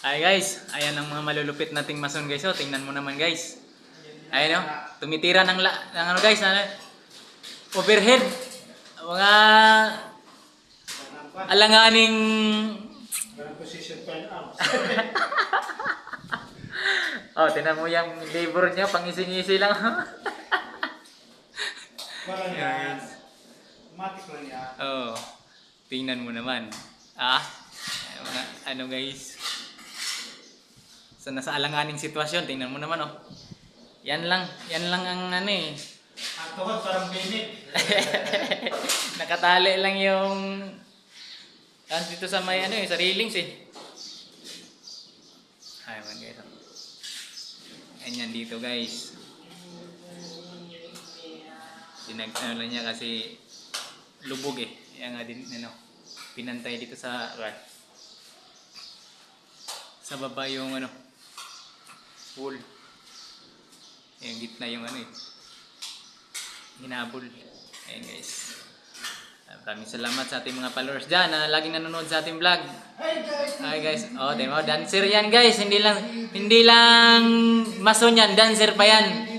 Ay guys, ayan ang mga malulupit nating mason guys. Oh, tingnan mo naman guys. Ayan oh, tumitira ng ano guys, ano, overhead. Mga alanganing Walang position turn arms. oh, tingnan mo yung labor niya, pang-ising-isi lang. Walang yan. Matik lang yan. Oh, tingnan mo naman. Ah, mga ano guys. So nasa alanganing sitwasyon, tingnan mo naman oh. Yan lang ang ano eh. Ang tuhod parang binig. Nakatali lang yung dito sa may ano eh, sa railings eh. Ay man guys. Ganyan dito guys. Ano lang niya kasi lubog eh. Kaya nga din ano, pinantay dito sa baba yung ano, pool. Yung gitna yung ano eh, hinabol. Ayan guys. Maraming salamat sa ating mga followers dyan na laging nanonood sa ating vlog. Hi guys. Oh, tingnan mo, dancer yan guys. Hindi lang mason yan, dancer pa yan.